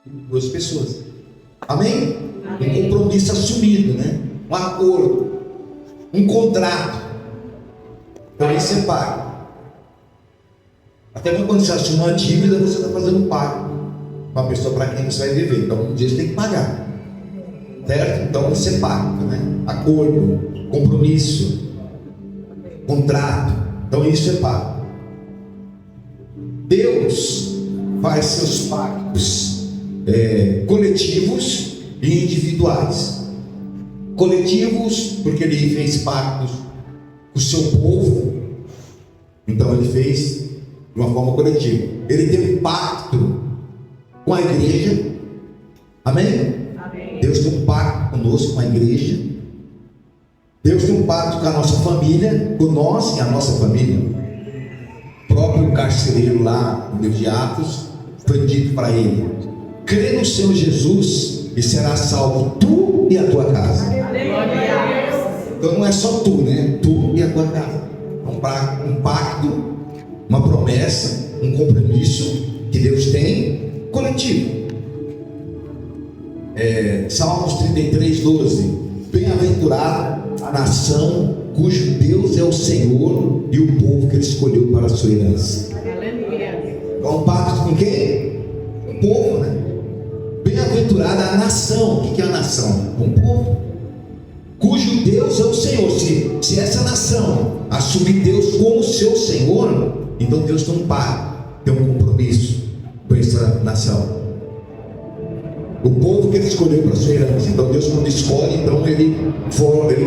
Duas pessoas. Amém? Um compromisso assumido, né? Um acordo, um contrato. Então isso é pago. Até quando você assume uma dívida, você está fazendo um pago com uma pessoa para quem você vai dever. Então um dia você tem que pagar, certo? Então isso é pago, né? Acordo, compromisso, contrato. Então isso é pago. Deus faz seus pactos coletivos e individuais. Coletivos porque ele fez pactos com o seu povo, então ele fez de uma forma coletiva. Ele teve um pacto com a igreja. Amém? Amém. Deus tem um pacto conosco, com a igreja. Deus tem um pacto com a nossa família, com nós e a nossa família. O próprio carcereiro lá no livro de Atos, foi dito para ele: crê no Senhor Jesus e será salvo tu e a tua casa. Então não é só tu, né? Tu e a tua casa. É um pacto, uma promessa, um compromisso que Deus tem coletivo. Salmos 33, 12. Bem-aventurado a nação cujo Deus é o Senhor e o povo que ele escolheu para a sua herança. É um pacto com quem? O povo, né? Bem-aventurada a nação. O que é a nação? Um povo cujo Deus é o Senhor. Se essa nação assumir Deus como seu Senhor, então Deus tem um pacto, tem um compromisso com essa nação. O povo que ele escolheu para a sua herança. Então Deus, quando escolhe, então ele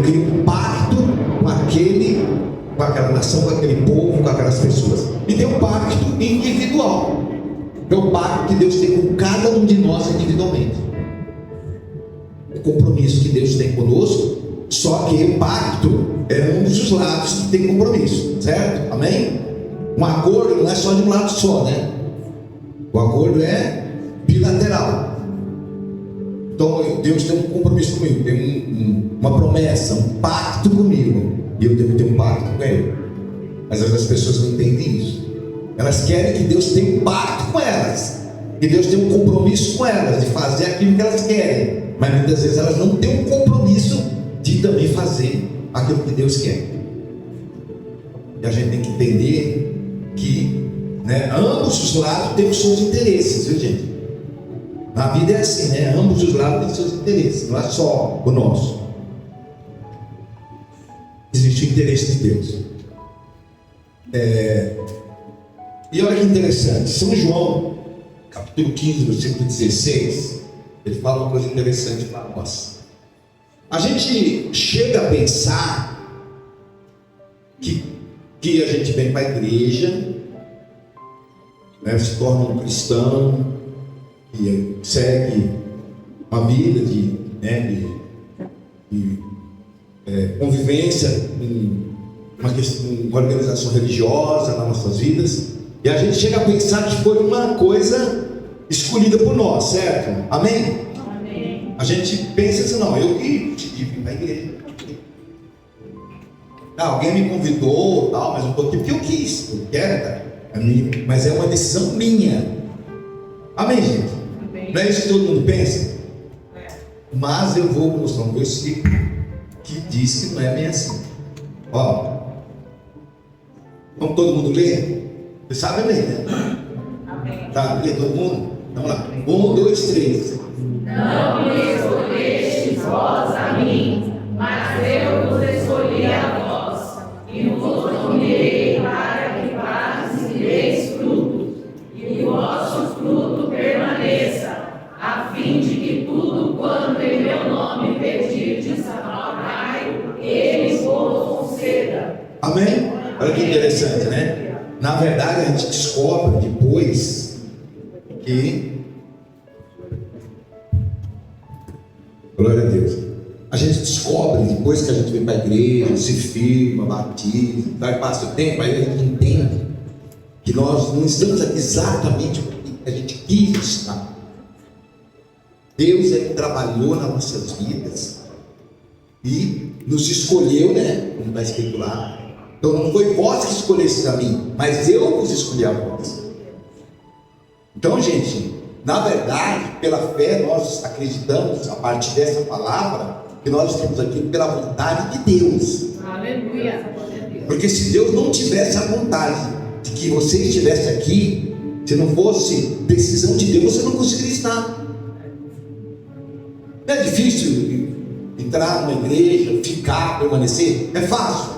cria um pacto com aquela nação, com aquele povo, com aquelas pessoas. E tem um pacto individual. É o pacto que Deus tem com cada um de nós individualmente. O compromisso que Deus tem conosco. Só que o pacto é um dos lados que tem compromisso, certo? Amém? Um acordo não é só de um lado só, né? O acordo é bilateral. Então Deus tem um compromisso comigo, tem uma promessa, um pacto comigo, e eu devo ter um pacto com Ele. Mas as pessoas não entendem isso. Elas querem que Deus tenha um pacto com elas, que Deus tenha um compromisso com elas de fazer aquilo que elas querem, mas muitas vezes elas não têm um compromisso de também fazer aquilo que Deus quer. E a gente tem que entender que, né, ambos os lados têm os seus interesses, viu, gente? Na vida é assim, né? Ambos os lados têm seus interesses, não é só o nosso. Existe o interesse de Deus. E olha que interessante, São João, capítulo 15, versículo 16, ele fala uma coisa interessante para nós. A gente chega a pensar que a gente vem para a igreja, né, se torna um cristão, que segue uma vida de convivência, uma organização religiosa nas nossas vidas, e a gente chega a pensar que foi uma coisa escolhida por nós, certo? Amém? Amém. A gente pensa assim: não, eu que decidi vir para a igreja. Alguém me convidou, tal, mas eu estou aqui porque eu quis, eu quero, cara. Mas é uma decisão minha. Amém, gente? Amém. Não é isso que todo mundo pensa? Mas eu vou mostrar um versículo que diz que não é bem assim. Ó, vamos todo mundo ler? Você sabe ler, né? Amém. Tá, lê todo mundo? Vamos lá. 1, 2, 3. Não me escolhestes vós a mim, mas eu vos escolhi a vós, e vos nomeei para que vades e deis fruto, e o vosso fruto permaneça, a fim de que tudo quanto em meu nome pedirdes ao Pai, Ele vos conceda. Amém? Olha que interessante, né? Na verdade, a gente descobre depois que, glória a Deus, a gente descobre depois que a gente vem para a igreja, se firma, batiza, vai, passa o tempo, aí a gente entende que nós não estamos aqui exatamente porque a gente quis estar. Deus é que trabalhou nas nossas vidas e nos escolheu, né? Como está escrito lá. Então não foi vós que escolhestes a mim, mas eu vos escolhi a vós. Então, gente, Na verdade, pela fé, nós acreditamos, a partir dessa palavra, que nós estamos aqui pela vontade de Deus. Aleluia. Porque se Deus não tivesse a vontade de que você estivesse aqui, se não fosse decisão de Deus, você não conseguiria estar. Não é difícil entrar numa igreja, ficar, permanecer? É fácil.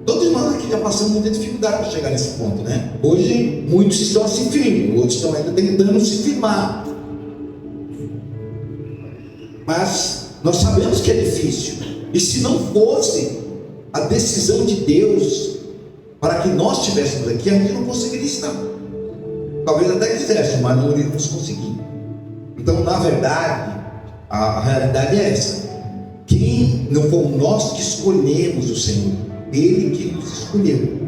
Todos nós aqui já passamos muita dificuldade para chegar nesse ponto, né? Hoje muitos estão se firmando, outros estão ainda tentando se firmar. Mas nós sabemos que é difícil. E se não fosse a decisão de Deus para que nós estivéssemos aqui, a gente não conseguiria estar. Talvez até quisesse, mas não iríamos conseguir. Então, na verdade, a realidade é essa. Quem não fomos nós que escolhemos o Senhor, Ele que nos escolheu.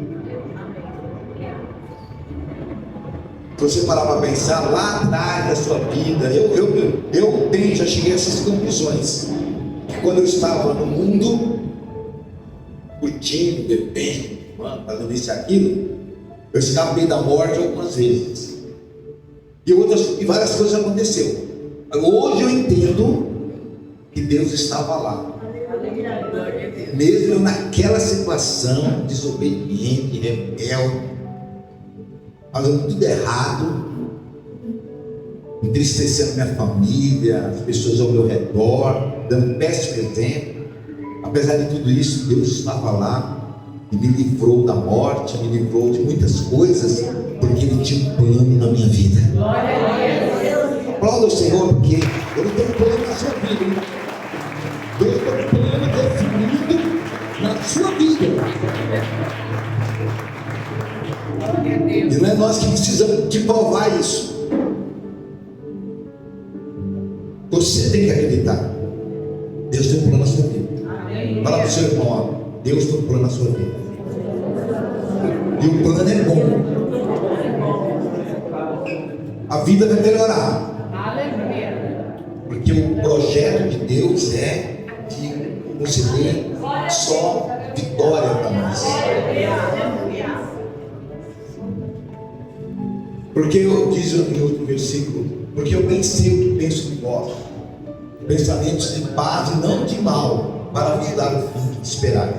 Se você parar para pensar lá atrás da sua vida, eu já cheguei a essas conclusões. Que quando eu estava no mundo, curtindo, bebendo, fazendo isso e aquilo, eu escapei da morte algumas vezes. E várias coisas aconteceram. Hoje eu entendo que Deus estava lá. Mesmo eu naquela situação, desobediente, rebelde, fazendo tudo errado, entristecendo minha família, as pessoas ao meu redor, dando péssimo exemplo. Apesar de tudo isso, Deus estava lá e me livrou da morte, me livrou de muitas coisas, porque Ele tinha um plano na minha vida. Aplauda o Senhor, porque Ele tem um plano na sua vida. Deus tem um plano definido na sua vida. E não é nós que precisamos de provar isso. Você tem que acreditar. Deus tem um plano na sua vida. Fala para o seu irmão, ó, Deus tem um plano na sua vida. E o plano é bom. A vida vai melhorar. Porque o projeto de Deus é de conceder só vitória para nós. Porque eu diz em outro versículo, porque eu bem sei o que penso de vós, pensamentos de paz e não de mal, para vos dar o fim que esperais.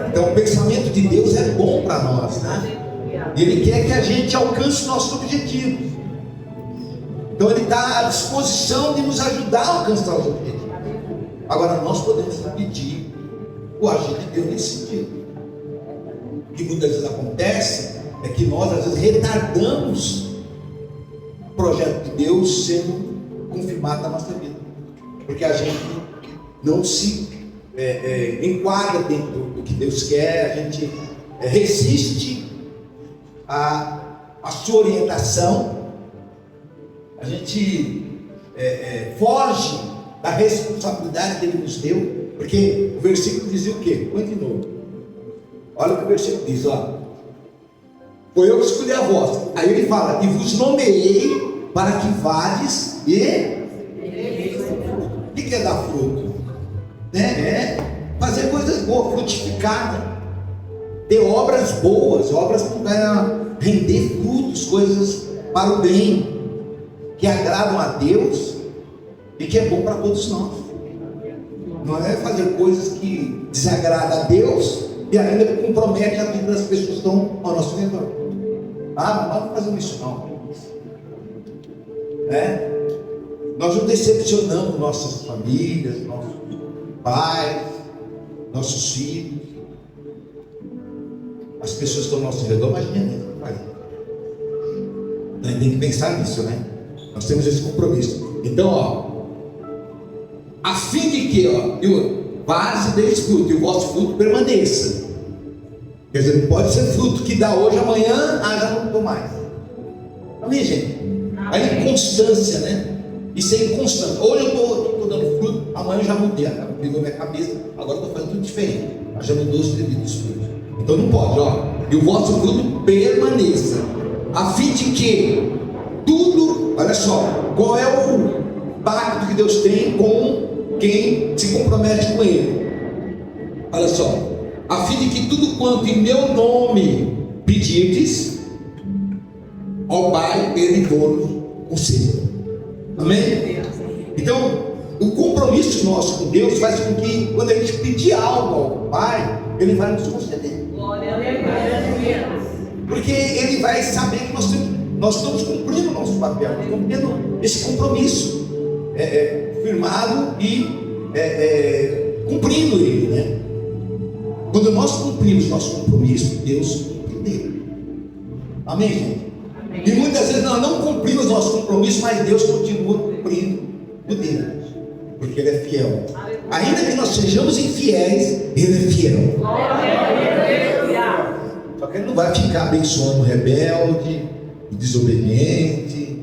Então o pensamento de Deus é bom para nós, né? E Ele quer que a gente alcance nossos objetivos. Então Ele está à disposição de nos ajudar a alcançar os objetivos. Agora nós podemos pedir o agir de Deus nesse sentido. O que muitas vezes acontece é que nós às vezes retardamos o projeto de Deus sendo confirmado na nossa vida, porque a gente não se enquadra dentro do que Deus quer, a gente resiste à sua orientação, a gente foge da responsabilidade que Ele nos deu, porque o versículo dizia o quê? Põe de novo, olha o que o versículo diz, ó. Foi eu que escolhi a vós. Aí ele fala, e vos nomeei para que vades e... O que é dar fruto? É fazer coisas boas, frutificar, né? Ter obras boas, obras que vão render frutos, coisas para o bem, que agradam a Deus e que é bom para todos nós. Não é fazer coisas que desagradam a Deus e ainda compromete a vida das pessoas que estão ao nosso redor. Não vamos fazer isso não. Nós não decepcionamos nossas famílias, nossos pais, nossos filhos, as pessoas que estão ao nosso redor, mas ninguém faz. Nós tem que pensar nisso, né? Nós temos esse compromisso. Então, ó, a fim de que, base deis fruto, e o vosso fruto permaneça. Quer dizer, não pode ser fruto que dá hoje, amanhã, já não estou mais. Amém, gente? A inconstância, né? Isso é inconstante. Hoje eu estou dando fruto, amanhã eu já mudei, ligou minha cabeça, agora eu estou fazendo tudo diferente. Eu já mudou os devidos frutos. Então não pode, ó. E o vosso fruto permaneça, a fim de que tudo, olha só, qual é o pacto que Deus tem com quem se compromete com Ele? Olha só. A fim de que tudo quanto em meu nome pedirdes, ao Pai, Ele dono conceda. Amém? Então, o compromisso nosso com Deus faz com que, quando a gente pedir algo ao Pai, Ele vai nos conceder. Glória a Deus. Porque Ele vai saber que nós estamos cumprindo o nosso papel, nós estamos tendo esse compromisso firmado e cumprindo ele, né? Quando nós cumprimos nosso compromisso, Deus cumpre dele. Amém, gente? Amém. E muitas vezes nós não cumprimos nosso compromisso, mas Deus continua cumprindo o dele, porque Ele é fiel. Ainda que nós sejamos infiéis, Ele é fiel. Só que Ele não vai ficar abençoando o rebelde, o desobediente,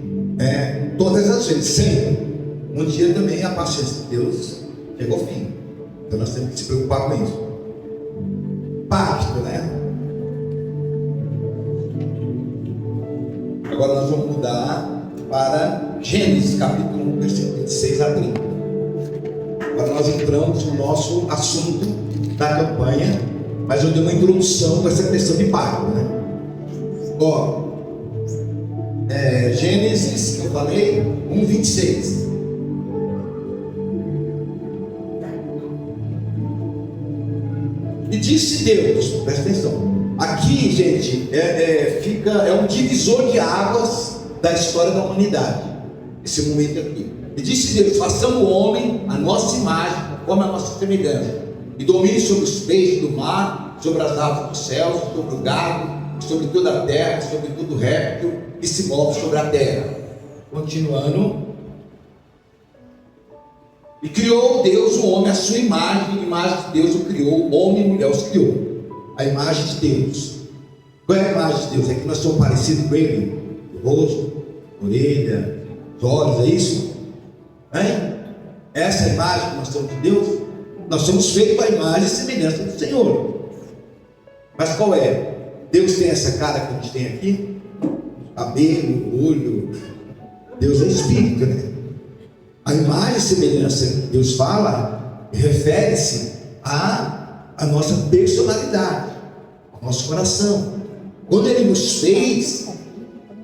todas as vezes, sempre. Um dia também a paciência de Deus chegou ao fim. Então nós temos que se preocupar com isso. Pacto, né? Agora nós vamos mudar para Gênesis capítulo 1, versículo 26 a 30. Agora nós entramos no nosso assunto da campanha, mas eu dei uma introdução com essa questão de pacto, né? Gênesis, que eu falei, 1, 26. E disse Deus, presta atenção, aqui, gente, é um divisor de águas da história da humanidade, esse momento aqui. E disse Deus: façamos o homem a nossa imagem, conforme a nossa semelhança, e domine sobre os peixes do mar, sobre as aves dos céus, sobre o gado, sobre toda a terra, sobre todo réptil que se move sobre a terra. Continuando. E criou Deus o homem à sua imagem, imagem de Deus o criou, homem e mulher os criou. A imagem de Deus. Qual é a imagem de Deus? É que nós somos parecidos com Ele. O rosto, a orelha, os olhos, é isso? Hein? Essa é a imagem que nós somos de Deus. Nós somos feitos à imagem e semelhança do Senhor. Mas qual é? Deus tem essa cara que a gente tem aqui? Cabelo, olho. Deus é espírito, né? A imagem e semelhança que Deus fala refere-se à nossa personalidade, ao nosso coração. Quando Ele nos fez,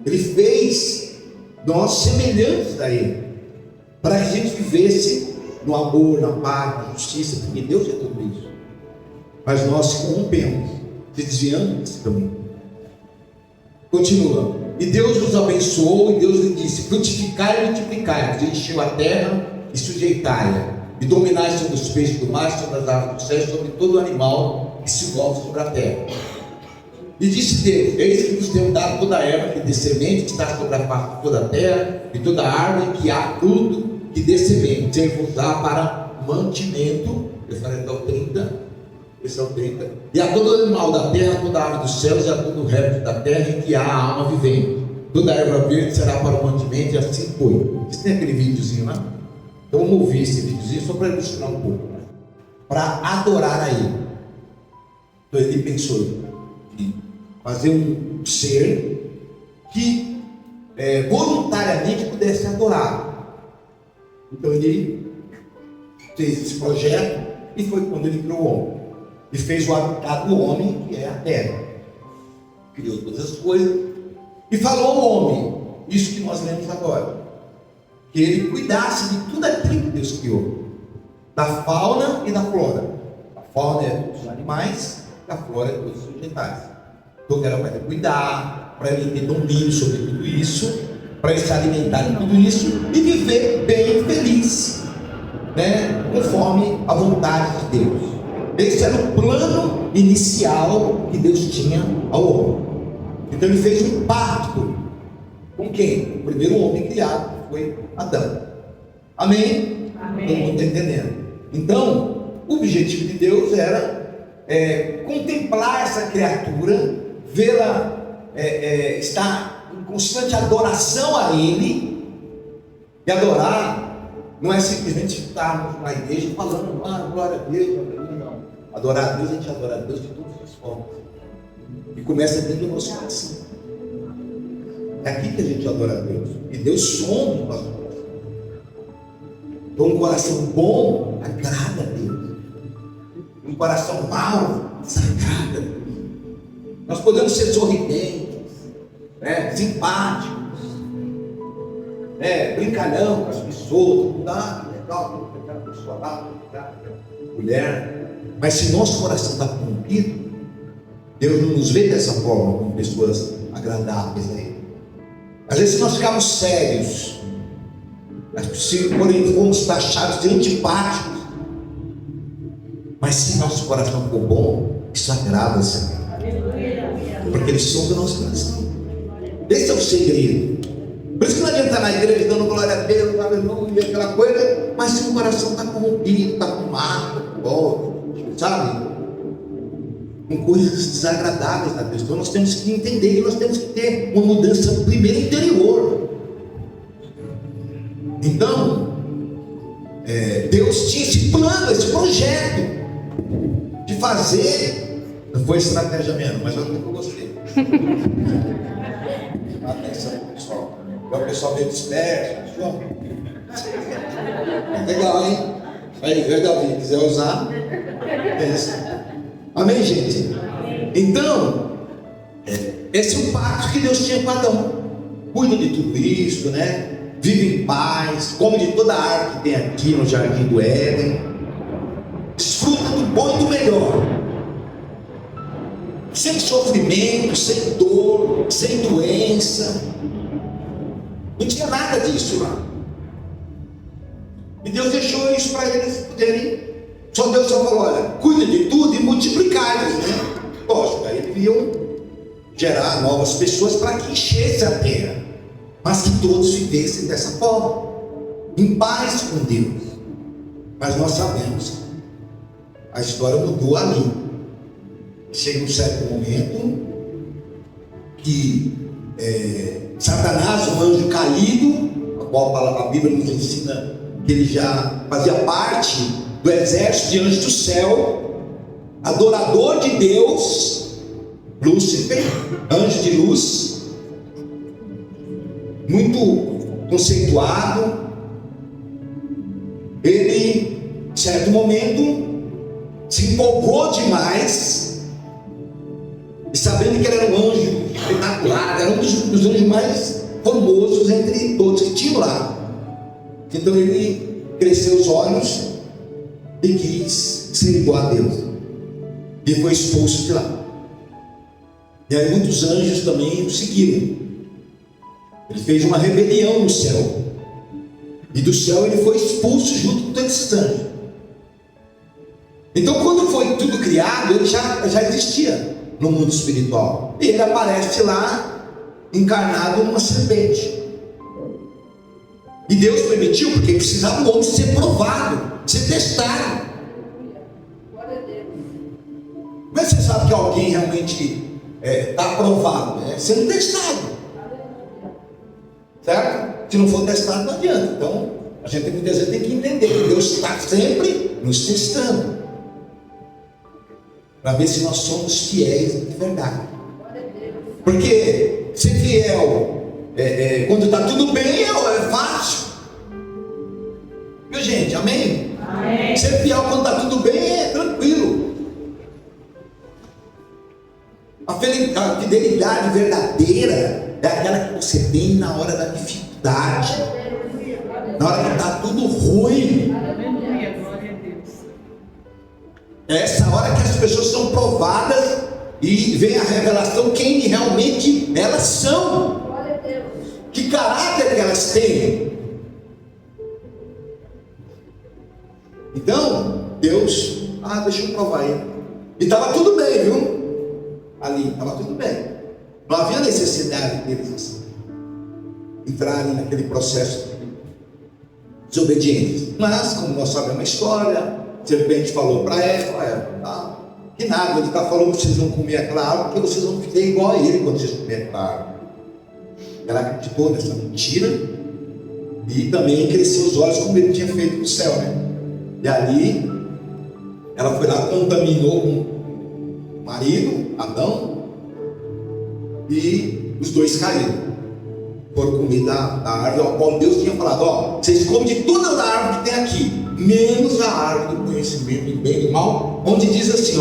Ele fez nós semelhantes a Ele, para que a gente vivesse no amor, na paz, na justiça, porque Deus é tudo isso. Mas nós se corrompemos, se desviamos desse caminho. Continua. E Deus nos abençoou, e Deus lhe disse: frutificai e multiplicai, encheu a terra e sujeitai-a, e dominai sobre os peixes do mar, sobre as aves do céu, sobre todo animal que se move sobre a terra. E disse Deus: eis que vos tenho dado toda a erva que dê semente, que está sobre a face de toda a terra, e toda a árvore que há fruto que dê semente, sem vos dar para mantimento. Eu falei até o 30. Esse é o 30. E a todo animal da terra, toda a ave dos céus, e a todo réptil da terra em que há a alma vivente. Toda a erva verde será para o mantimento, e assim foi. Você tem aquele videozinho lá? Então vamos ouvir esse videozinho só para ilustrar um pouco, né? Para adorar a Ele. Então Ele pensou em fazer um ser que voluntariamente pudesse adorar. Então Ele fez esse projeto, e foi quando Ele criou o homem. E fez o habitat do homem, que é a terra. Criou todas as coisas. E falou ao homem, isso que nós lemos agora, que ele cuidasse de tudo aquilo que Deus criou, da fauna e da flora. A fauna é todos os animais, e a flora é todos os vegetais. Então era para ele cuidar, para ele ter domínio sobre tudo isso, para ele se alimentar de tudo isso e viver bem feliz, né? Conforme a vontade de Deus. Esse era o plano inicial que Deus tinha ao homem. Então Ele fez um pacto com quem? O primeiro homem criado foi Adão. Amém? Amém. Todo mundo está entendendo? Então, o objetivo de Deus era contemplar essa criatura, vê-la estar em constante adoração a Ele. E adorar não é simplesmente estarmos na igreja falando: glória a Deus, não. Adorar a Deus, a gente adora a Deus de todas as formas. E começa dentro do nosso coração. É aqui que a gente adora a Deus. E Deus sonda o nosso coração. Então um coração bom agrada a Deus. Um coração mau desagrada a Deus. Nós podemos ser sorridentes, simpáticos, brincalhão com as pessoas, legal, aquela pessoa lá, mulher. Mas se nosso coração está corrompido, Deus não nos vê dessa forma, como pessoas agradáveis a Ele. Às vezes nós ficamos sérios, porém fomos taxados de antipáticos. Mas se nosso coração for bom, isso agrada o Senhor, porque Ele sonda o nosso coração. Esse é o segredo. Por isso que não adianta estar na igreja dando glória a Deus, aleluia, aquela coisa, mas se o coração está corrompido, está com mágoa, sabe? Com coisas desagradáveis da pessoa, nós temos que entender que nós temos que ter uma mudança primeiro interior. Então, Deus tinha esse plano, esse projeto de fazer. Não foi estratégia mesmo, mas eu gostei. Atenção, pessoal. É o pessoal meio disperso. Legal, hein? Aí, Davi, quiser usar, pensa. Amém, gente? Então, esse é o pacto que Deus tinha com Adão. Cuida de tudo isso, né? Vive em paz, come de toda a árvore que tem aqui no jardim do Éden, desfruta do bom e do melhor, sem sofrimento, sem dor, sem doença. Não tinha nada disso lá. E Deus deixou isso para eles poderem. Só Deus só falou: olha, cuida de tudo e multiplicai-vos, né? Lógico, aí eles iam gerar novas pessoas para que enchesse a terra, mas que todos vivessem dessa forma, em paz com Deus. Mas nós sabemos, a história mudou ali. Chega um certo momento que Satanás, um anjo caído, a qual a Bíblia nos ensina que ele já fazia parte do exército de anjos do céu, adorador de Deus, Lúcifer, anjo de luz, muito conceituado. Ele, em certo momento, se empolgou demais, e sabendo que ele era um anjo espetacular, era um dos anjos mais famosos entre todos que tinham lá. Então ele cresceu os olhos e quis ser igual a Deus, e foi expulso de lá. E aí muitos anjos também o seguiram. Ele fez uma rebelião no céu, e do céu ele foi expulso junto com todos esses anjos. Então, quando foi tudo criado, ele já existia no mundo espiritual, e ele aparece lá encarnado numa serpente. E Deus permitiu porque precisava o homem ser provado, ser testado. Como é que você sabe que alguém realmente está aprovado? Sendo testado, certo? Se não for testado, não adianta. Então a gente muitas vezes tem que entender que Deus está sempre nos testando, para ver se nós somos fiéis de verdade. Porque ser fiel quando está tudo bem é fácil, viu, gente? Amém? Amém. Ser fiel quando está tudo bem é tranquilo. A fidelidade verdadeira é aquela que você tem na hora da dificuldade, na hora que está tudo ruim. É essa hora que as pessoas são provadas e vem a revelação quem realmente elas são, que caráter que elas têm. Então Deus, deixa eu provar ele. E estava tudo bem, viu? Ali estava tudo bem, não havia necessidade deles assim entrarem naquele processo de desobediência. Mas como nós sabemos a história, a serpente falou para ela, que nada, ele está falando que vocês vão comer aquela árvore, porque vocês vão ficar igual a ele quando vocês comerem aquela árvore. Ela acreditou nessa mentira e também cresceu os olhos como ele tinha feito no céu, né? E ali ela foi lá, contaminou com o marido, Adão, e os dois caíram, foram comer da árvore ao qual Deus tinha falado: vocês comem de toda a árvore que tem aqui, menos a árvore do conhecimento do bem e do mal, onde diz assim,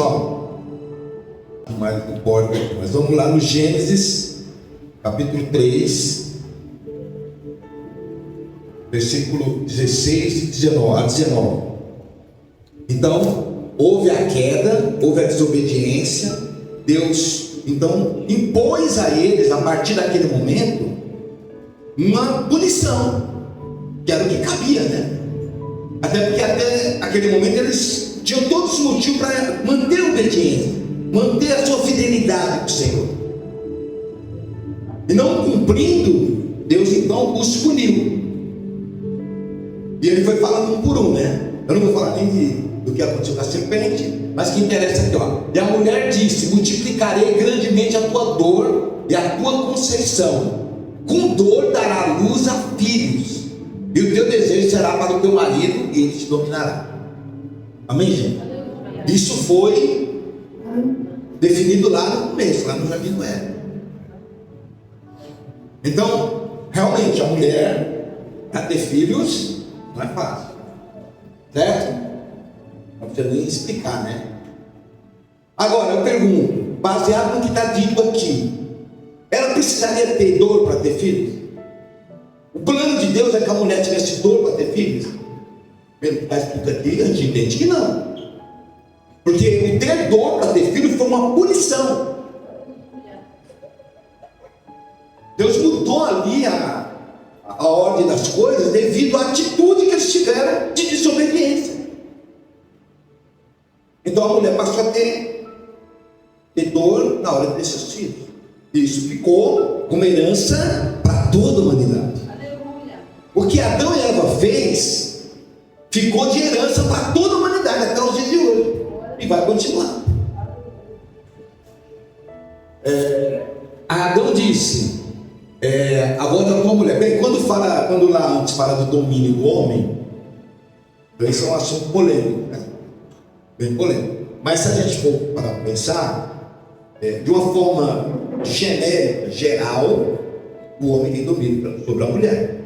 mais do porco aqui, mas vamos lá no Gênesis capítulo 3, versículo 16 e 19. Então, houve a queda, houve a desobediência. Deus, então, impôs a eles, a partir daquele momento, uma punição, que era o que cabia, né? Até porque até aquele momento eles tinham todos os motivos para manter a obediência, manter a sua fidelidade com o Senhor. E não cumprindo, Deus então os puniu. E ele foi falando um por um, né? Eu não vou falar nem do que aconteceu com a serpente, mas o que interessa aqui, ó. E a mulher disse: multiplicarei grandemente a tua dor e a tua conceição. Com dor dará à luz a filhos, e o teu desejo será para o teu marido, e ele te dominará. Amém, gente? Isso foi definido lá no começo, lá no jardim do Éden. Então, realmente, a mulher, para ter filhos, não é fácil, certo? Não precisa nem explicar, né? Agora, eu pergunto, baseado no que está dito aqui, ela precisaria ter dor para ter filhos? O plano de Deus é que a mulher tivesse dor para ter filhos? Pelo que está escrito aqui, a gente entende que não. Porque o ter dor para ter filhos foi uma punição. Deus mudou ali a ordem das coisas devido à atitude que eles tiveram de desobediência. Então a mulher passou a ter dor na hora de ter seus filhos. Isso ficou como herança para toda a humanidade. O que Adão e Eva fez ficou de herança para toda a humanidade até os dias de hoje, e vai continuar. Adão disse: agora da tua mulher. Bem, quando lá antes fala do domínio do homem, isso é um assunto polêmico, né? Bem polêmico. Mas se a gente for para pensar, de uma forma genérica, geral, o homem tem domínio sobre a mulher.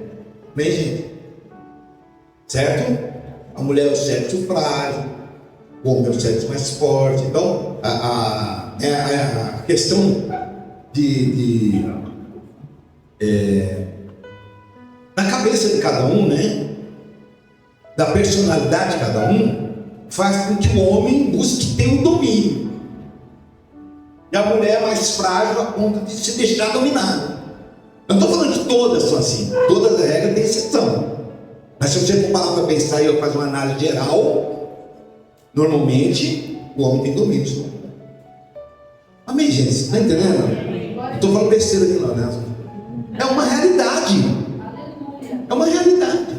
Bem, gente, certo? A mulher é o sexo frágil, o homem é o sexo mais forte. Então, a questão da cabeça de cada um, né? Da personalidade de cada um, faz com que o homem busque ter o domínio. E a mulher é mais frágil a ponto de se deixar dominada. Eu não estou falando que todas são assim, todas as regras têm exceção. Mas se você for parar para pensar e eu fazer uma análise geral, normalmente o homem tem domínio sobre a mulher. Amém, gente? Você está entendendo? Não estou falando besteira aqui não, né? É uma realidade. É uma realidade.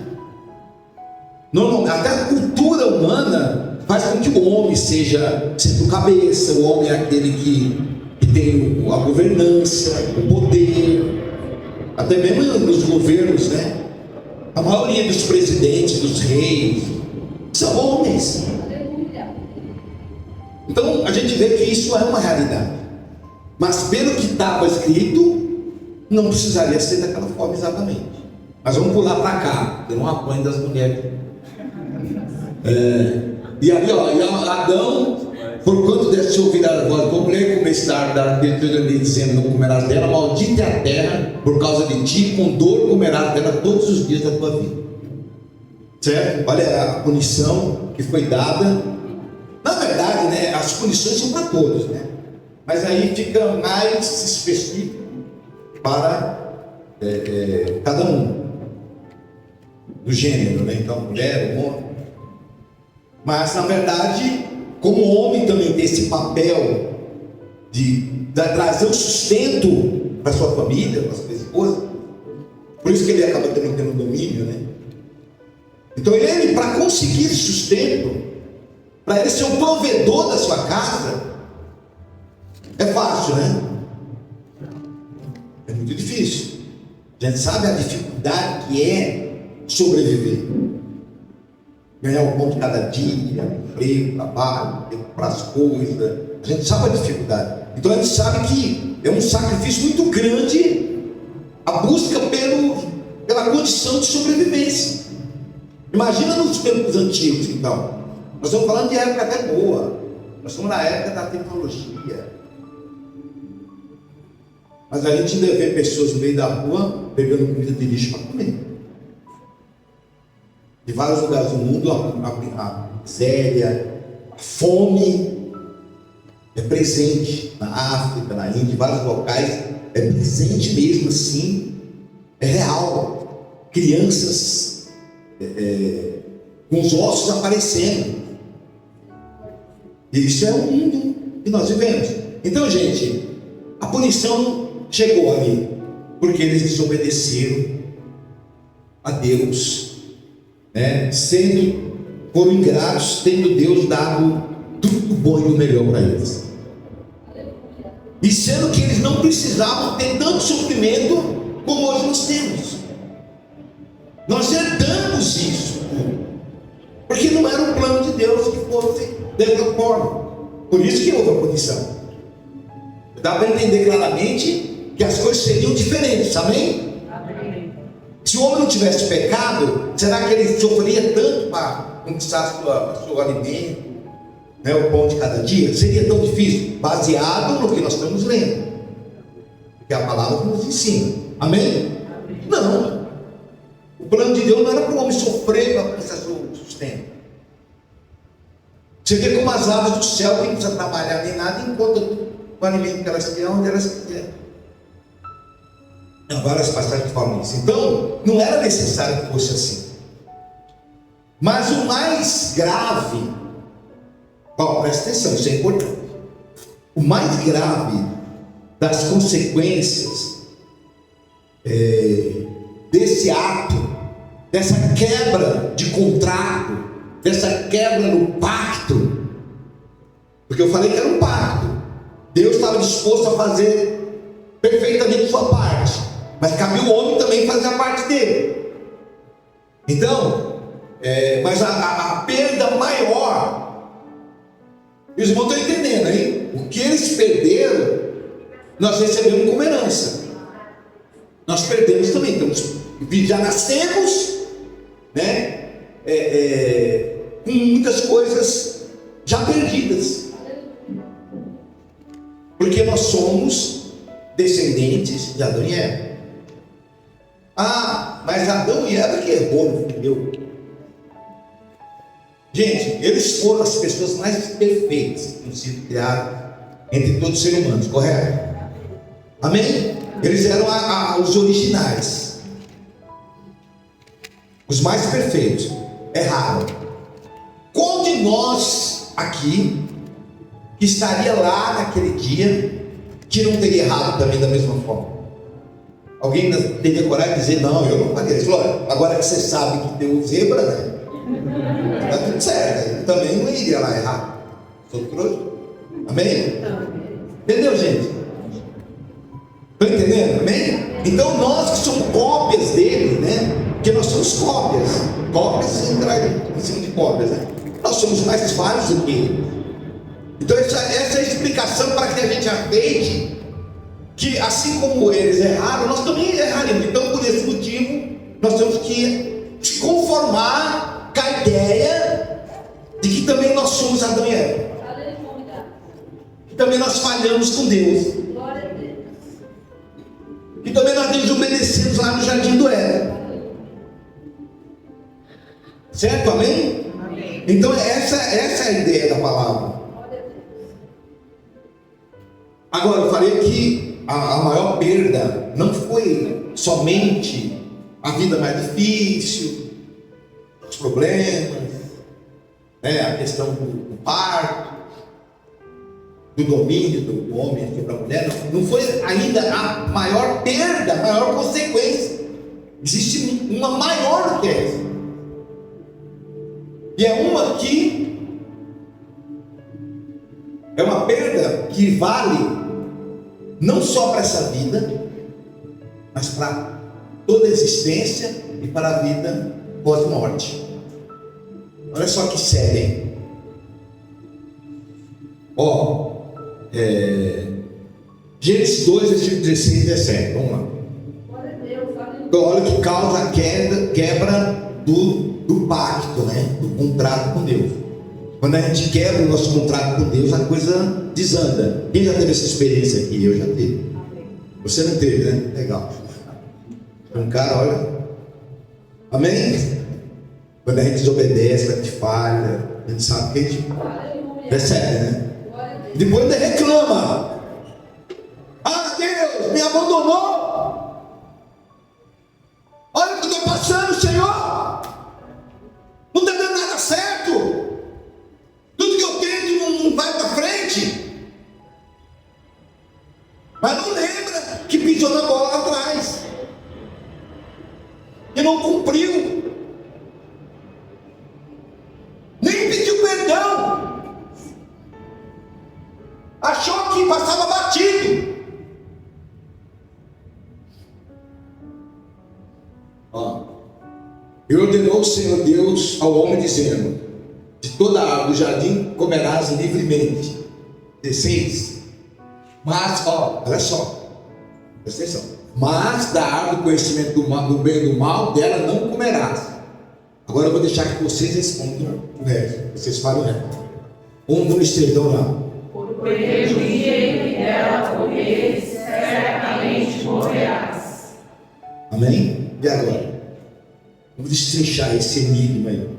Normalmente, até a cultura humana faz com que o homem seja sempre o cabeça. O homem é aquele que tem a governança, o poder. Até mesmo nos governos, né? A maioria dos presidentes, dos reis, são homens. Então a gente vê que isso é uma realidade. Mas pelo que estava escrito, não precisaria ser daquela forma exatamente. Mas vamos pular para cá, tem um apanho das mulheres. E ali, ó, e Adão, por quanto deve se ouvir a voz da mulher, começar da Deuteronômio dizendo: não comerás dela, maldita é a terra por causa de ti, com dor comerás dela todos os dias da tua vida. Certo? Olha a punição que foi dada. Na verdade, né, as punições são para todos, né? Mas aí fica mais específico para cada um do gênero, né? Então, mulher, homem. Mas na verdade, como o homem também tem esse papel de trazer o sustento para sua família, para sua esposa, por isso que ele acaba também tendo domínio, né? Então ele, para conseguir esse sustento, para ele ser o provedor da sua casa, é fácil, né? É muito difícil. A gente sabe a dificuldade que é sobreviver. Ganhar o pão de cada dia, emprego, trabalho, comprar as coisas. A gente sabe a dificuldade. Então a gente sabe que é um sacrifício muito grande a busca pela condição de sobrevivência. Imagina nos tempos antigos, então. Nós estamos falando de época até boa. Nós estamos na época da tecnologia. Mas a gente ainda vê pessoas no meio da rua pegando comida de lixo para comer. De vários lugares do mundo, a miséria, a fome é presente. Na África, na Índia, em vários locais, é presente mesmo assim, é real. Crianças com os ossos aparecendo. Isso é o mundo que nós vivemos. Então, gente, a punição chegou ali, porque eles desobedeceram a Deus, né? Foram ingratos, tendo Deus dado tudo bom e o melhor para eles. E sendo que eles não precisavam ter tanto sofrimento como hoje nós temos. Nós herdamos isso, porque não era o plano de Deus que fosse dessa forma. Por isso que houve a punição. Dá para entender claramente que as coisas seriam diferentes, amém? Amém. Se o homem não tivesse pecado, será que ele sofreria tanto para conquistar seu alimento, né, o pão de cada dia? Seria tão difícil? Baseado no que nós estamos lendo, que é a palavra que nos ensina, amém? Não. O plano de Deus não era para o homem sofrer para conquistar seu sustento. Você vê como as aves do céu que não precisam trabalhar nem nada, enquanto o alimento que elas querem, onde elas quiserem. Há várias passagens que falam isso. Então, não era necessário que fosse assim. Mas o mais grave, presta atenção, isso é importante. O mais grave das consequências desse ato, dessa quebra de contrato, dessa quebra no pacto, porque eu falei que era um pacto. Deus estava disposto a fazer perfeitamente sua parte, mas cabia o homem também fazer a parte dele. Então, mas a perda maior, os irmãos estão entendendo, hein? O que eles perderam, nós recebemos como herança. Nós perdemos também, então já nascemos, né? Com muitas coisas já perdidas, porque nós somos descendentes de Adão e Eva. Mas Adão e Eva que errou, entendeu? Gente, eles foram as pessoas mais perfeitas que tinham sido criadas entre todos os seres humanos, correto? Amém? Eles eram os originais, os mais perfeitos. Erraram. Qual de nós aqui que estaria lá naquele dia que não teria errado também da mesma forma? Alguém teria coragem de dizer, não, eu não faria isso? Olha, agora que você sabe que deu zebra, né? Está tudo certo, eu também não iria lá errar. Sou trouxa. Amém? Entendeu, gente? Estão entendendo? Amém? Então nós que somos cópias dele, né? Porque nós somos cópias em cima de cópias, né? Nós somos mais falhos do que ele. Então essa é a explicação para que a gente aceite que assim como eles erraram, nós também erraremos. Então por esse motivo nós temos que se conformar com a ideia de que também nós somos Adão e Eva, que também nós falhamos com Deus, que também nós desobedecemos lá no jardim do Éden. Certo? Amém? Amém. Então essa é a ideia da palavra. Agora eu falei que a maior perda não foi somente a vida mais difícil, os problemas, né, a questão do parto, do domínio do homem sobre a mulher. Não foi ainda a maior perda, a maior consequência. Existe uma maior do que essa. E é uma que é uma perda que vale não só para essa vida, mas para toda a existência e para a vida pós-morte. Olha só que sério, hein? Gênesis 2, versículo 16 e 17. Vamos lá. Então, olha que causa a quebra do pacto, né? Do contrato com Deus. Quando a gente quebra o nosso contrato com Deus, a coisa desanda. Quem já teve essa experiência aqui? Eu já tive. Você não teve, né? Legal. Um cara, olha. Amém? Quando a gente desobedece, a gente falha, a gente sabe que a gente recebe, né? E depois ainda reclama. Ah, Deus, me abandonou. Olha o que eu estou passando, Senhor. Não está dando nada certo. Tudo que eu tento não vai para frente. Mas não lembra que pisou na bola lá atrás. E não cumpriu. Nem pediu perdão. Achou que passava batido. E ordenou o Senhor Deus ao homem dizendo: de toda a árvore do jardim comerás livremente. 16. Mas, olha só, presta atenção. Mas da árvore do conhecimento do bem e do mal, dela não comerás. Agora eu vou deixar que vocês respondam o resto. Vocês falam o resto. No estreitão lá. Porque o dia em que dela comeres, certamente morrerás. Amém? E agora? Vamos destrinchar esse enigma aí.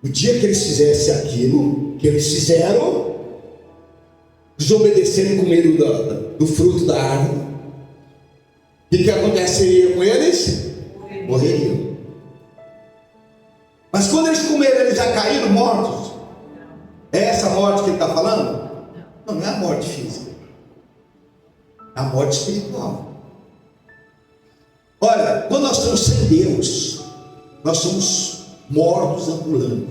O dia que eles fizessem aquilo que eles fizeram, desobedeceram e comeram do fruto da árvore, o que aconteceria com eles? Morreriam. Mas quando eles comeram, eles já caíram mortos? É essa morte que ele está falando? Não, não é a morte física, é a morte espiritual. Olha, quando nós estamos sem Deus, nós somos mortos ambulantes.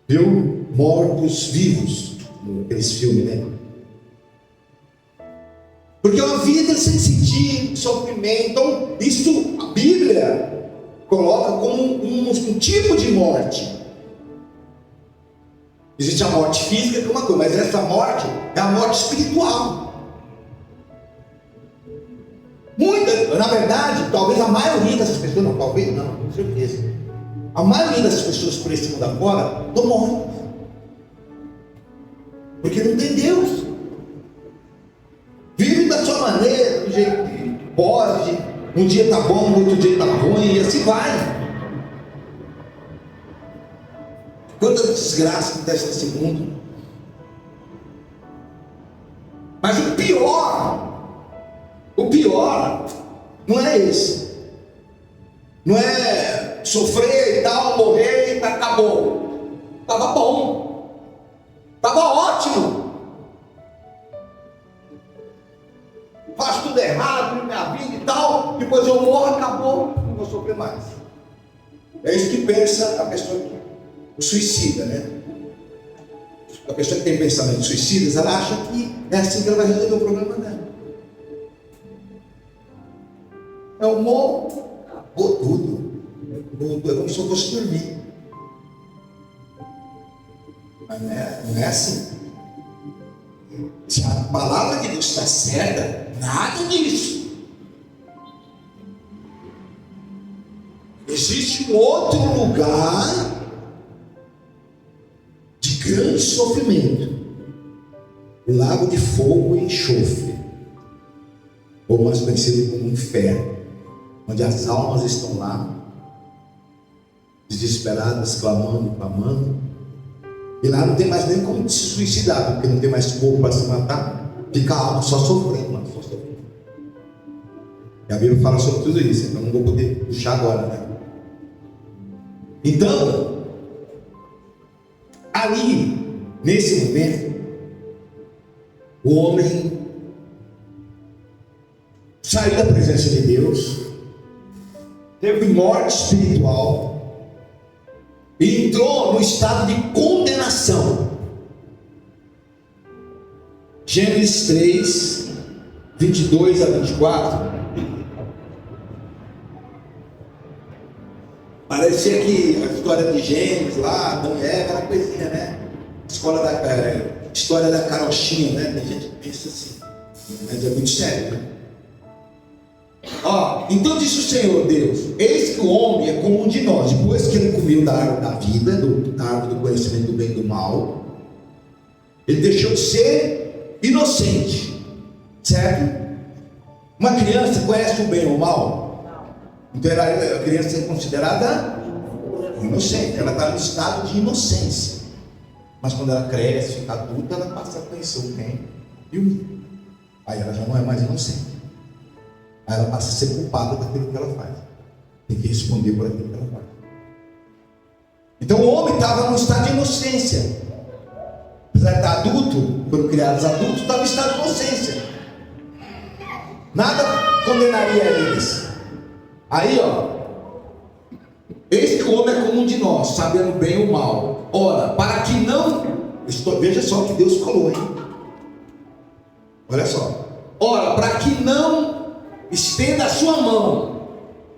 Viu? Mortos vivos, aqueles filmes, né? Porque é uma vida sem sentido, sofrimento. Então, isso a Bíblia coloca como um tipo de morte. Existe a morte física, que é uma coisa, mas essa morte é a morte espiritual. Na verdade, talvez a maioria dessas pessoas, não, talvez não, com certeza, a maioria dessas pessoas por esse mundo afora não morrem, porque não tem Deus. Vive da sua maneira, do jeito que pode. Um dia está bom, outro dia está ruim, e assim vai. Quanta desgraça acontece nesse mundo. Mas o pior não é esse. Não é sofrer e tal, morrer e acabou. Estava bom. Estava ótimo. Faço tudo errado na minha vida e tal. Depois eu morro, acabou. Não vou sofrer mais. É isso que pensa a pessoa que o suicida, né? A pessoa que tem pensamentos suicidas, ela acha que é assim que ela vai resolver o problema dela. Eu morro, acabou tudo. É como se eu fosse dormir. Mas não é assim. Se a palavra de Deus está certa, nada disso. Existe um outro lugar de grande sofrimento, o lago de fogo e enxofre, ou mais conhecido como inferno, onde as almas estão lá, desesperadas, clamando, e lá não tem mais nem como se suicidar, porque não tem mais corpo para se matar, fica a alma só sofrendo, só sofrendo. E a Bíblia fala sobre tudo isso, então não vou poder puxar agora, né? Então, ali, nesse momento, o homem saiu da presença de Deus, teve morte espiritual e entrou no estado de condenação. Gênesis 3, 22 a 24. Parecia que a história de Gênesis lá, Adão e Eva, era coisinha, né? História da carochinha, né? Tem gente que pensa assim, mas é muito sério, né? Então disse o Senhor Deus: eis que o homem é como um de nós. Depois que ele comeu da árvore da vida, da árvore do conhecimento do bem e do mal, ele deixou de ser inocente, certo? Uma criança conhece o bem ou o mal? Então a criança é considerada inocente, ela está no estado de inocência. Mas quando ela cresce, fica adulta, ela passa a conhecer o bem e o mal. Aí ela já não é mais inocente. Aí ela passa a ser culpada daquilo que ela faz. Tem que responder por aquilo que ela faz. Então o homem estava no estado de inocência. Apesar de estar adulto, quando criados adultos, estava em estado de inocência. Nada condenaria eles. Aí, eis que o homem é como um de nós, sabendo bem o mal. Ora, para que não... Veja só o que Deus falou, hein? Olha só. Ora, para que não estenda a sua mão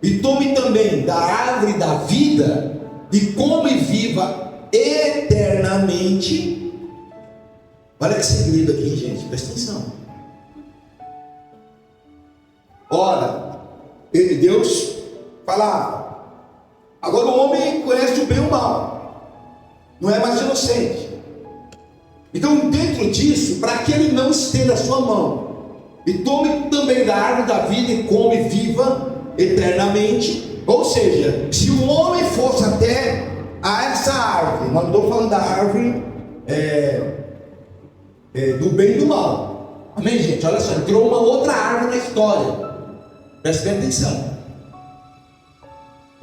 e tome também da árvore da vida e coma e viva eternamente. Olha que segredo aqui, gente, presta atenção. Ora, Deus falava. Agora o homem conhece o bem e o mal, não é mais inocente. Então, dentro disso, para que ele não estenda a sua mão e tome também da árvore da vida e come e viva eternamente. Ou seja, se o homem fosse até a essa árvore, não estou falando da árvore do bem e do mal, amém, gente? Olha só, entrou uma outra árvore na história, preste bem atenção.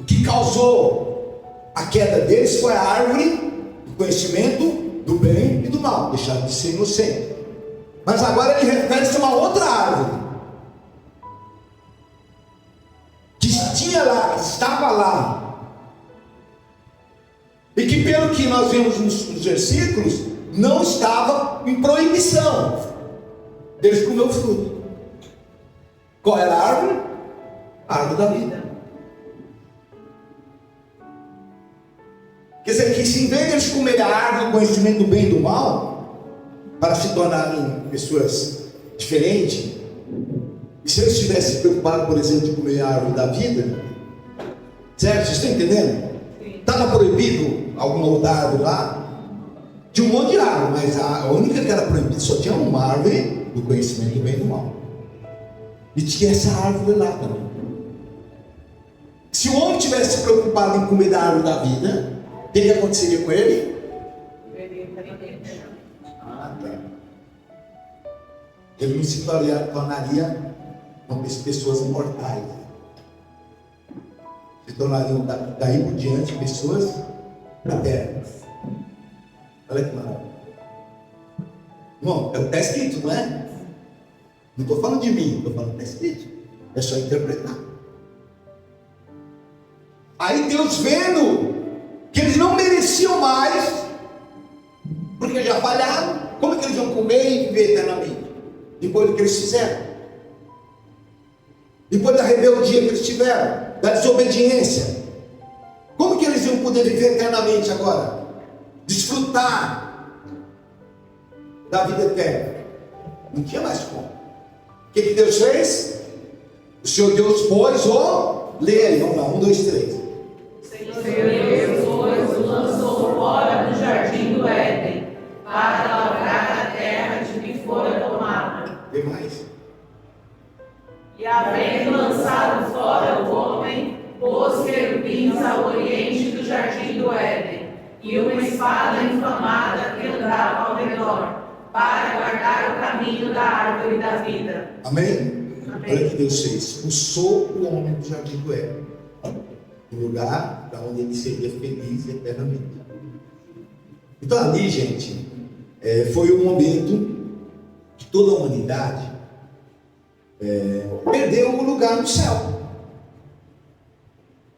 O que causou a queda deles foi a árvore do conhecimento do bem e do mal, deixaram de ser inocente. Mas agora ele refere-se a uma outra árvore que tinha lá, que estava lá, e que, pelo que nós vemos nos versículos, não estava em proibição deles comer o fruto. Qual era a árvore? A árvore da vida. Quer dizer que, se em vez de eles comerem a árvore do conhecimento do bem e do mal, para se tornarem pessoas diferentes, e se eles estivessem preocupados, por exemplo, de comer a árvore da vida, certo? Vocês estão entendendo? Estava proibido alguma outra árvore lá? Tinha um monte de árvore, mas a única que era proibida só tinha uma árvore do conhecimento do bem e do mal. E tinha essa árvore lá também. Se o homem tivesse preocupado em comer da árvore da vida, o que aconteceria com ele? Ele não se tornaria pessoas imortais. Se tornariam daí por diante pessoas eternas. Olha que maravilha. Bom, está escrito, não é? Não estou falando de mim, estou falando que está escrito. É só interpretar. Aí Deus, vendo que eles não mereciam mais, porque já falharam, como é que eles vão comer e viver eternamente? Depois do que eles fizeram, depois da rebeldia que eles tiveram, da desobediência, como que eles iam poder viver eternamente agora? Desfrutar da vida eterna? Não tinha mais como. O que Deus fez? O Senhor Deus pôs leia aí, vamos lá, 1, 2, 3. Senhor Deus, pois, o lançou fora do jardim do Éden, para lavrar a terra de que fora tomada. Vê mais. E havendo lançado fora o homem, pôs querubins ao oriente do jardim do Éden, e uma espada inflamada que andava ao redor, para guardar o caminho da árvore da vida. Amém? Amém. Olha que Deus fez. Expulsou o homem do jardim do Éden, no lugar da onde ele seria feliz eternamente. Então ali, gente, foi um momento que toda a humanidade perdeu o lugar no céu,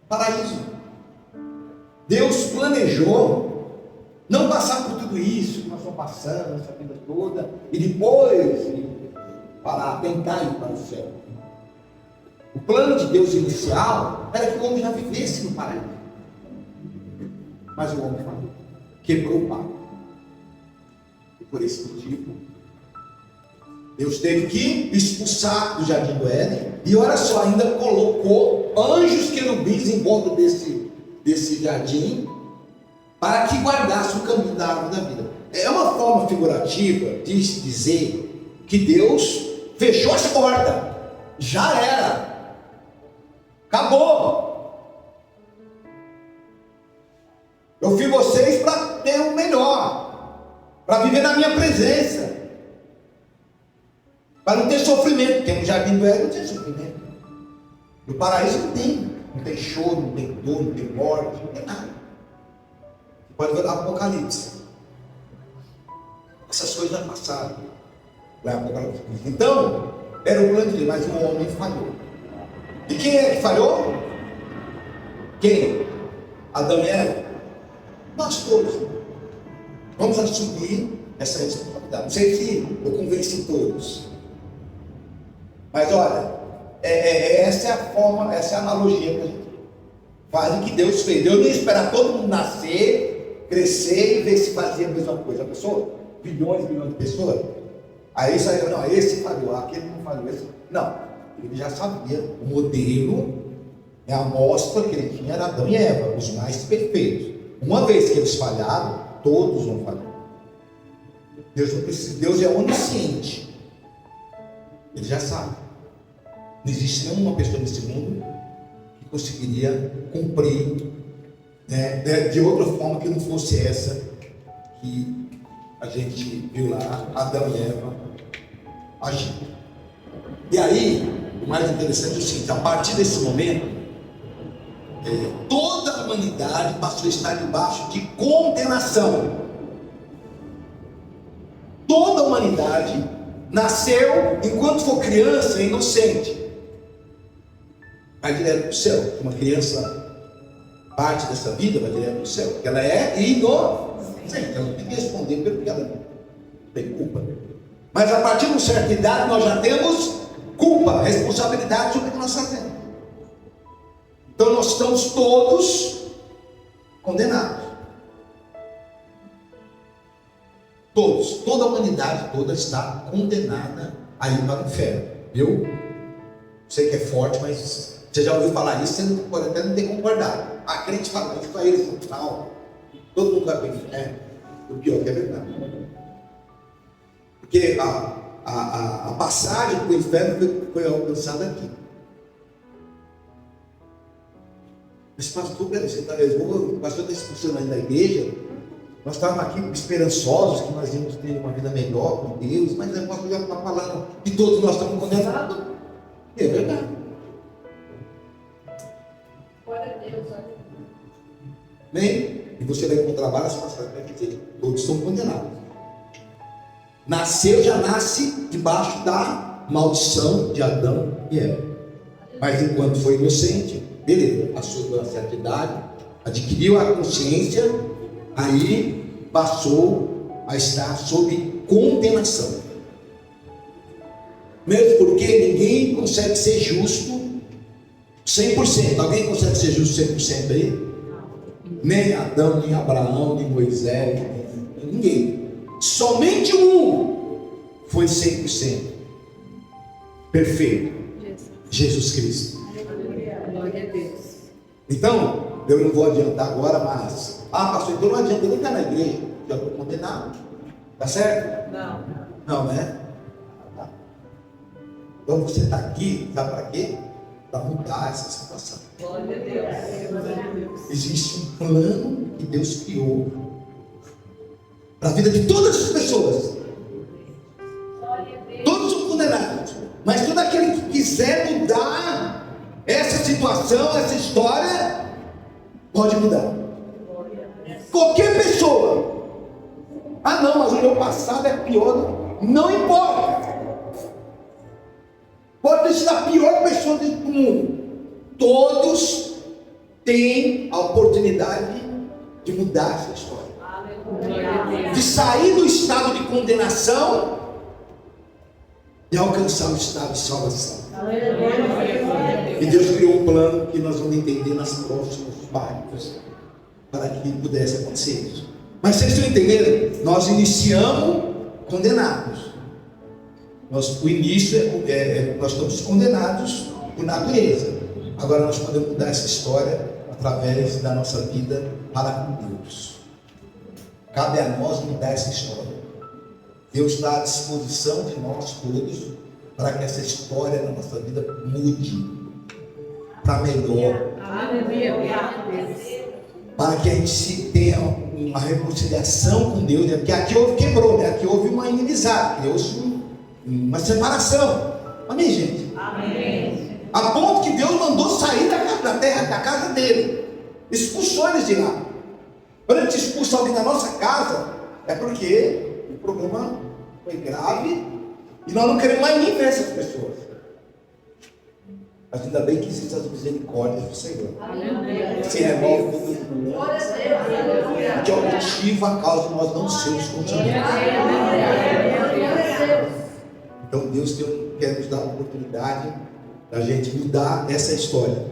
paraíso. Deus planejou não passar por tudo isso que nós estamos passando essa vida toda e depois tentar ir para o céu. O plano de Deus inicial era que o homem já vivesse no paraíso, mas o homem falou, quebrou o pacto, e por esse motivo Deus teve que expulsar do jardim do Éden. E olha só, ainda colocou anjos querubins em volta desse jardim, para que guardasse o caminho da árvore da vida. É uma forma figurativa de dizer que Deus fechou as portas. Já era. Acabou. Eu fiz vocês para ter o melhor, para viver na minha presença, para não ter sofrimento, porque no jardim do Éden não tem sofrimento. No paraíso não tem choro, não tem dor, não tem morte, não tem nada. Você pode ver o Apocalipse. Essas coisas já passaram. Então, era o plano de Deus, mas o homem falhou. E quem é que falhou? Quem? Adão e Eva? Nós todos. Vamos assumir essa responsabilidade. Não sei se eu convenci todos. Mas olha, essa é a forma, essa é a analogia que a gente faz, o que Deus fez. Deus não espera todo mundo nascer, crescer e ver se fazia a mesma coisa. A pessoa, bilhões de pessoas. Aí saiu, não, esse falhou, aquele não falhou, esse. Não, ele já sabia. O modelo, a amostra que ele tinha era Adão e Eva, os mais perfeitos. Uma vez que eles falharam, todos vão falhar. Deus não precisa, Deus é onisciente. Ele já sabe. Não existe nenhuma pessoa nesse mundo que conseguiria cumprir, né, de outra forma que não fosse essa que a gente viu lá, Adão e Eva agindo. E aí, o mais interessante é o seguinte: a partir desse momento, toda a humanidade passou a estar debaixo de condenação. Toda a humanidade nasceu, enquanto for criança, inocente, vai direto para o céu. Uma criança parte dessa vida, vai direto para o céu, porque ela é inocente, ela não tem que responder pelo que ela não tem culpa. Mas a partir de uma certa idade nós já temos culpa, responsabilidade sobre o que nós fazemos. Então nós estamos todos condenados. Todos, toda a humanidade toda está condenada a ir para o inferno. Eu sei que é forte, mas você já ouviu falar isso, você pode até não ter concordado. A crente fala isso para eles no final. Todo mundo vai para o inferno. O pior que é verdade. Porque a passagem para o inferno foi alcançada aqui. Mas pastor, o pastor está expulsando aí da igreja. Nós estávamos aqui esperançosos que nós íamos ter uma vida melhor com Deus, mas o pastor já está falando que todos nós estamos condenados. É verdade. Glória a Deus, olha. Bem, e você vai encontrar várias passagens para dizer: todos estão condenados. Nasceu, já nasce debaixo da maldição de Adão e Eva. Mas enquanto foi inocente, beleza, passou pela certa idade, adquiriu a consciência, aí passou a estar sob condenação. Mesmo porque ninguém consegue ser justo 100%. Alguém consegue ser justo 100% aí? Nem Adão, nem Abraão, nem Moisés, ninguém. Somente um foi 100% perfeito: Jesus Cristo. Glória a Deus. Então, eu não vou adiantar agora, mas pastor, então não adianta, eu não estou na igreja, já estou condenado. Tá certo? Não, né? Então você está aqui, sabe para quê? Para mudar essa situação. Glória a Deus. Existe um plano que Deus criou para a vida de todas as pessoas. Todos são condenados, mas todo aquele que quiser mudar essa situação, essa história, pode mudar. Qualquer pessoa. Não, mas o meu passado é pior. Não importa. Pode ser a pior pessoa do mundo. Todos têm a oportunidade de mudar essa história. De sair do estado de condenação e alcançar o estado de salvação. E Deus criou um plano que nós vamos entender nas próximas páginas para que pudesse acontecer isso. Mas vocês estão entendendo? Nós iniciamos condenados. O início nós estamos condenados por natureza. Agora nós podemos mudar essa história através da nossa vida para com Deus. Cabe a nós mudar essa história. Deus está à disposição de nós todos para que essa história na nossa vida mude para melhor. Para que a gente tenha uma reconciliação com Deus, né? Porque aqui houve quebrou, né? Aqui houve uma inimizade, aqui houve uma separação. Amém, gente? Amém. A ponto que Deus mandou sair da terra, da casa dele, expulsou eles de lá. Quando a gente expulsa alguém da nossa casa, é porque o problema foi grave e nós não queremos mais nem ver essas pessoas. Mas ainda bem que existem as misericórdias do Senhor. Se remove tudo que é o motivo, a causa de nós não sermos contaminados. Então Deus quer nos dar a oportunidade da gente mudar essa história.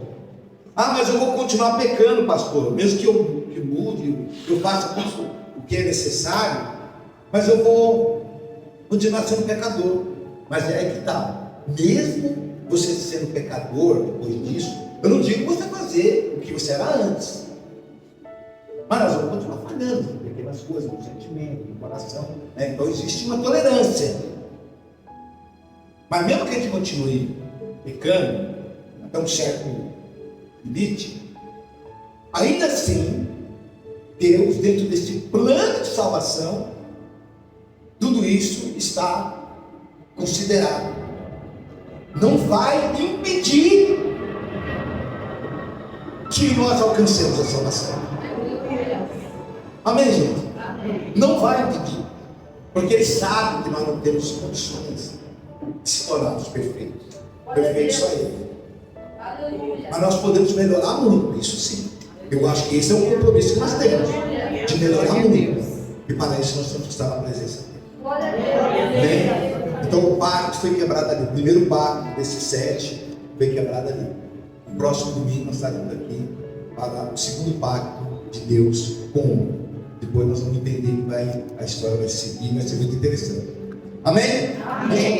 Ah, mas eu vou continuar pecando, pastor. Mesmo que eu mude, eu faça tudo o que é necessário, mas eu vou continuar sendo pecador. Mas é aí que está. Mesmo você sendo pecador depois disso, eu não digo você fazer o que você era antes. Mas nós vamos continuar falhando em pequenas coisas, no sentimento, no coração. Né? Então existe uma tolerância. Mas mesmo que a gente continue pecando até um certo limite, ainda assim, Deus, dentro desse plano de salvação, tudo isso está considerado. Não vai impedir que nós alcancemos a salvação. Amém, gente? Não vai impedir. Porque Ele sabe que nós não temos condições de se tornarmos perfeitos. Perfeito só Ele. Mas nós podemos melhorar muito, isso sim. Eu acho que esse é o compromisso que nós temos, de melhorar muito. E para isso nós temos que estar na presença dele. Amém? Então o pacto foi quebrado ali. O primeiro pacto desses 7 foi quebrado ali. No próximo domingo nós estaremos aqui para o segundo pacto de Deus com o homem. Depois nós vamos entender que a história vai seguir, vai ser muito interessante. Amém? Amém.